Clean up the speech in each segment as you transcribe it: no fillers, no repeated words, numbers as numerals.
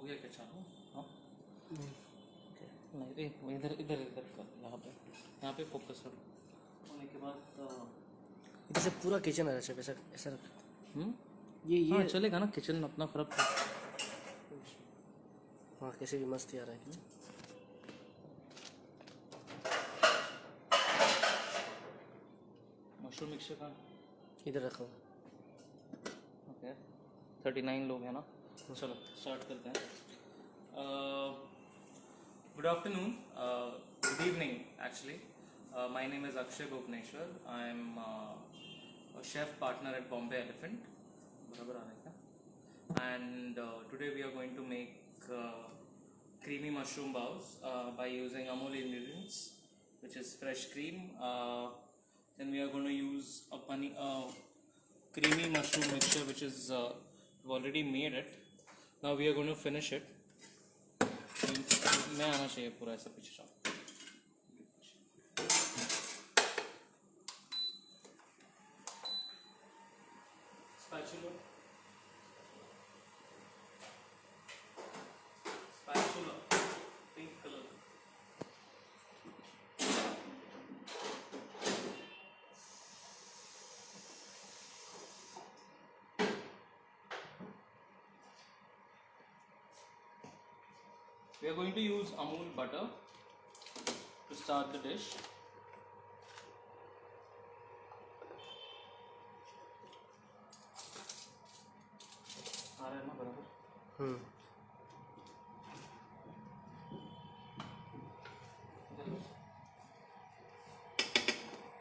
गया क्या चालू? हाँ नहीं रे, इधर इधर इधर कर, यहाँ पे फोकस रख। होने के बाद इधर से पूरा किचन है ऐसा ऐसा ऐसा रख। ये हाँ चलेगा ना, किचन अपना खराब था। हाँ कैसे भी मस्त ही आ रहा है किचन। मशरूम मिक्सचर का इधर रखा हूँ। ओके, 39 लोग हैं ना, चलो स्टार्ट करते हैं। Good afternoon, good evening actually. My name is Akshay Bhuvneshwar. I am a chef partner at Bombay Elephant. बराबर आ रहा है क्या? And today we are going to make creamy mushroom bows by using Amul ingredients, which is fresh cream. Then we are going to use a creamy mushroom mixture, which is we've already made it. Now we are going to finish it. मैं आना चाहिए पूरा ऐसा पीछे जाओ. Spatula. Spatula. Pink color. We are going to use Amul butter to start the dish. आ रहा है ना बराबर?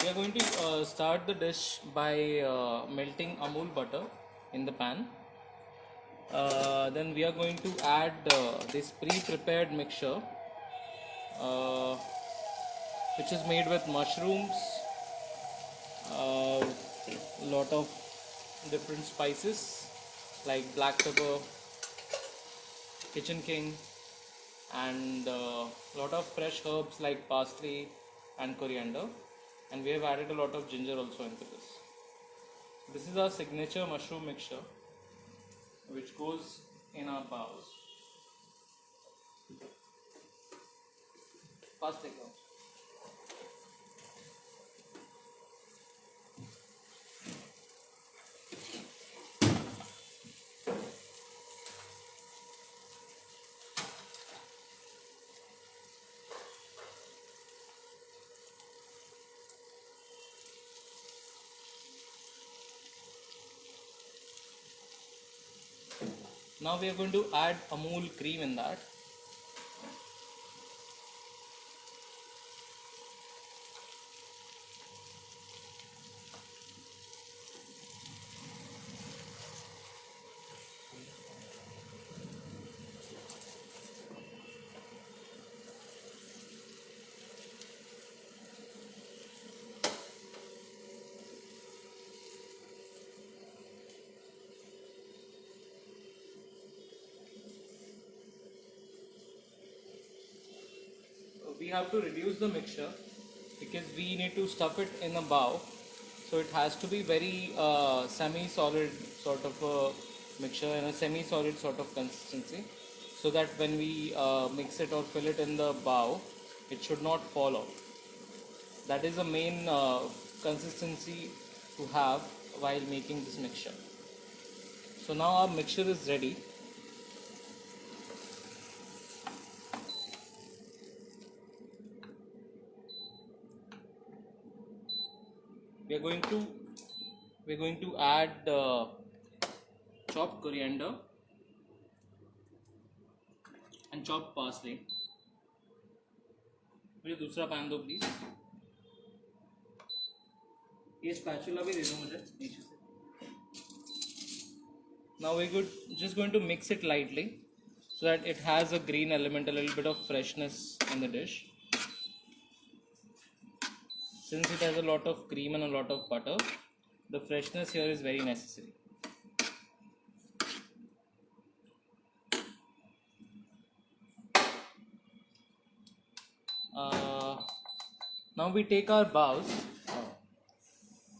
We are going to start the dish by melting Amul butter in the pan. Then we are going to add this pre-prepared mixture, which is made with mushrooms, lot of different spices like black pepper, kitchen king, and lot of fresh herbs like parsley and coriander, and we have added a lot of ginger also into this. This is our signature mushroom mixture, which goes in our bows. Fast take out. Now we are going to add Amul cream in that. We have to reduce the mixture because we need to stuff it in a bowl, so it has to be very semi-solid sort of a mixture and a semi-solid sort of consistency, so that when we mix it or fill it in the bowl, it should not fall out. That is the main consistency to have while making this mixture. So now our mixture is ready. We are going to add chopped coriander and chopped parsley. मुझे दूसरा pan दो please. ये spatula भी दे दो मुझे नीचे से. Now we're just going to mix it lightly so that it has a green element, a little bit of freshness in the dish. Since it has a lot of cream and a lot of butter, the freshness here is very necessary. Now we take our bows.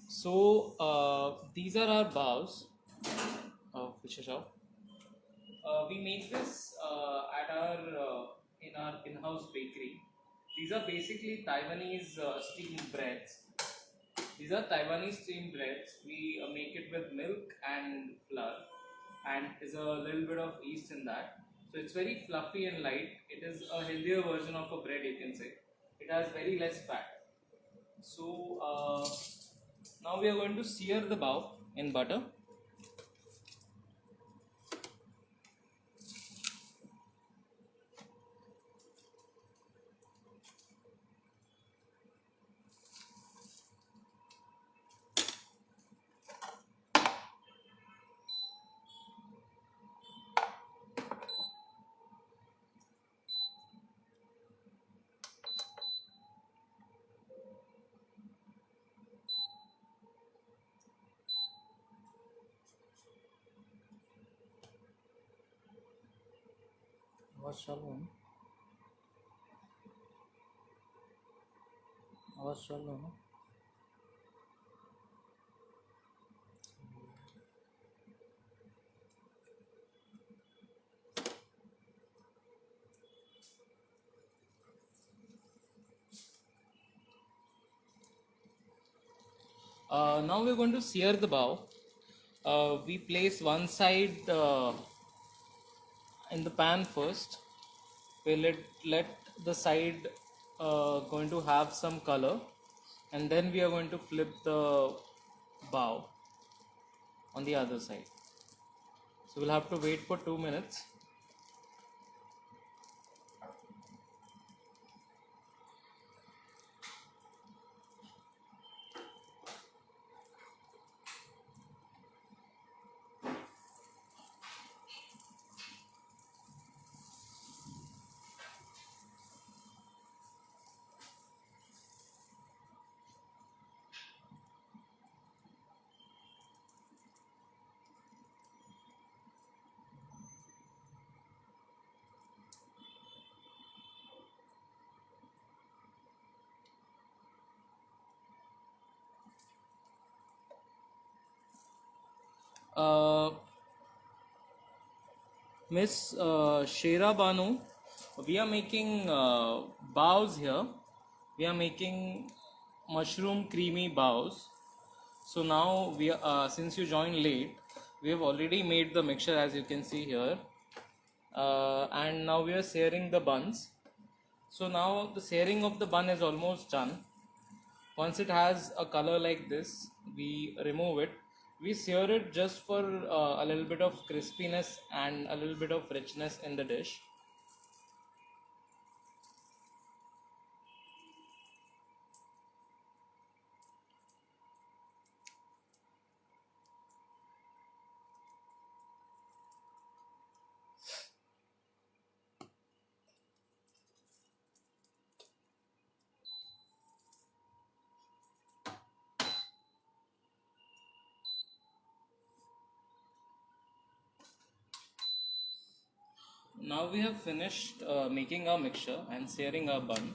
So these are our bows. Which is out. We make this at our in our in-house bakery. These are basically Taiwanese steamed breads. These are Taiwanese steamed breads. We make it with milk and flour, and there's a little bit of yeast in that. So it's very fluffy and light. It is a healthier version of a bread, you can say. It has very less fat. So now we are going to sear the bao in butter. आवाज चालू है ना? आवाज चालू है ना? Now we're going to sear the bao. We place one side in the pan first. Let the side going to have some color, and then we are going to flip the bao on the other side. So we'll have to wait for 2 minutes. Uh, Miss Shera Banu, we are making baos here. We are making mushroom creamy baos. So now we are, since you joined late, we have already made the mixture as you can see here, and now we are searing the buns. So now the searing of the bun is almost done. Once it has a color like this, we remove it. We sear it just for a little bit of crispiness and a little bit of richness in the dish. Now we have finished making our mixture and searing our bun.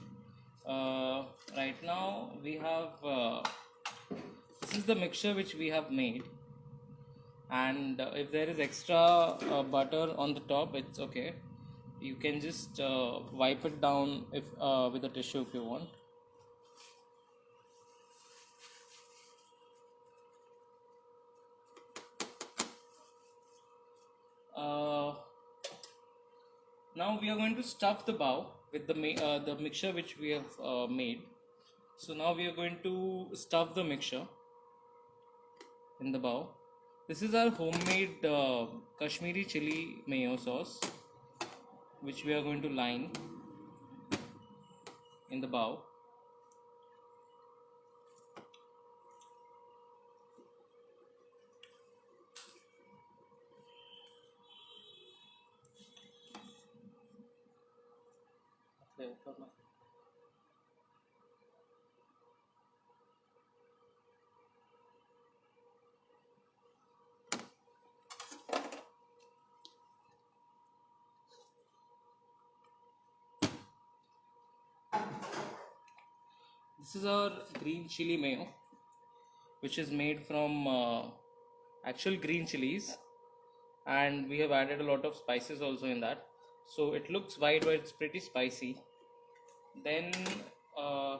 Right now we have this is the mixture which we have made, and if there is extra butter on the top, it's okay. You can just wipe it down if with a tissue if you want. Uh, Now we are going to stuff the bao with the mixture which we have made. So now we are going to stuff the mixture in the bao. This is our homemade Kashmiri chili mayo sauce, which we are going to line in the bao. This is our green chili mayo, which is made from actual green chilies. and we have added a lot of spices also in that. So it looks white, but it's pretty spicy. Then uh,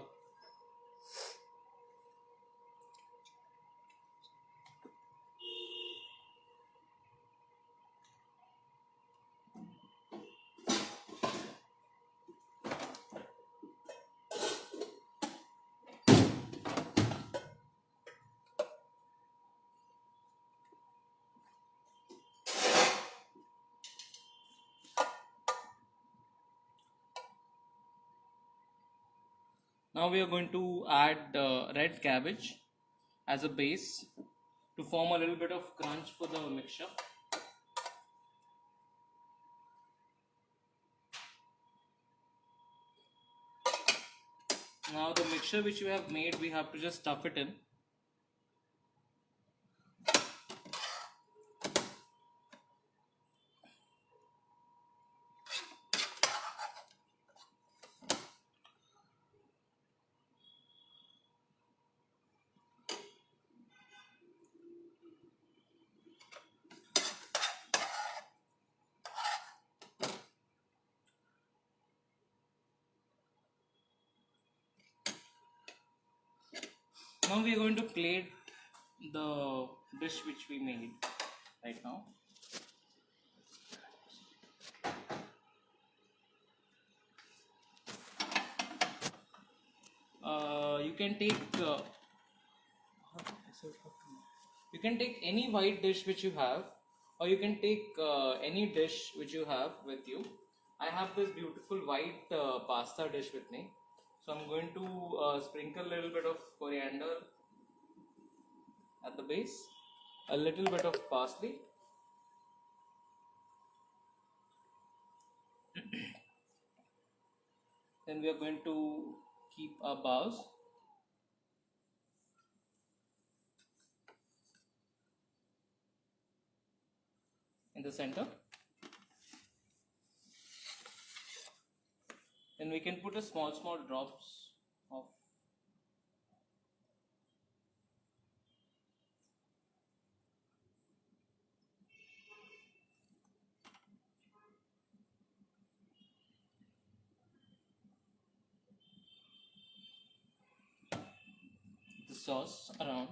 now we are going to add red cabbage as a base to form a little bit of crunch for the mixture. Now the mixture which we have made, we have to just stuff it in. Now we are going to plate the dish which we made right now. You can take you can take any white dish which you have, or you can take any dish which you have with you. I have this beautiful white pasta dish with me, so I'm going to sprinkle a little bit of coriander at the base, a little bit of parsley, then we are going to keep our bars. In the center, then we can put a small drops of the sauce around.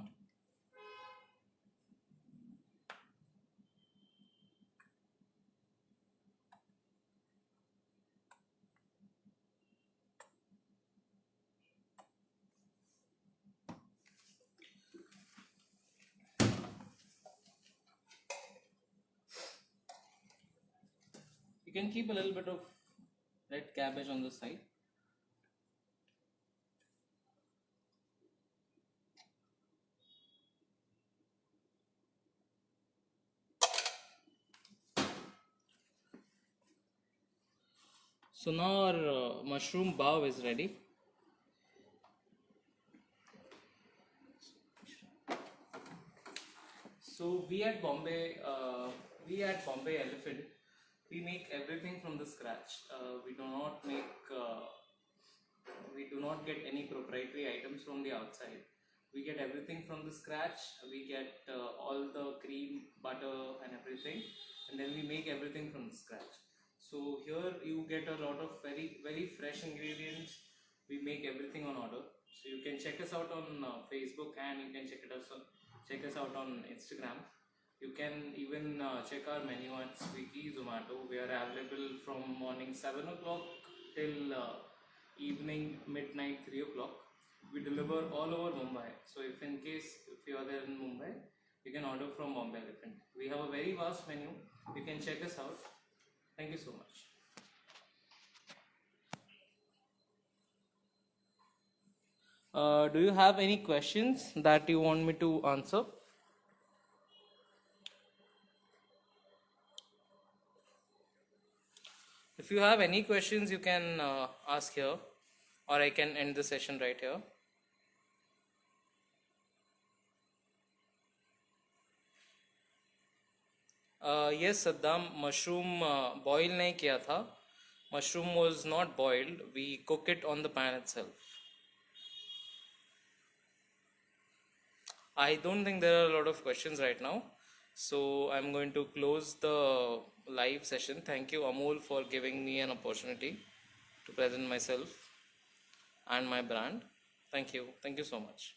You can keep a little bit of red cabbage on the side. So now our mushroom bao is ready. So we at Bombay Elephant, we make everything from the scratch. We do not get any proprietary items from the outside. We get everything from the scratch. We get all the cream, butter, and everything, and then we make everything from the scratch. So here you get a lot of very fresh ingredients. We make everything on order. So you can check us out on Facebook, and you can check us out on Instagram. You can even check our menu at Swiggy, Zomato. We are available from morning 7 o'clock till evening midnight 3 o'clock. We deliver all over Mumbai. So if you are there in Mumbai, you can order from Bombay Elephant. We have a very vast menu. You can check us out. Thank you so much. Do you have any questions that you want me to answer? If you have any questions, you can ask here, or I can end the session right here. Yes, Saddam, mushroom boil nahi kiya tha. Mushroom was not boiled. We cook it on the pan itself. I don't think there are a lot of questions right now. So I'm going to close the live session. Thank you, Amol, for giving me an opportunity to present myself and my brand. Thank you so much.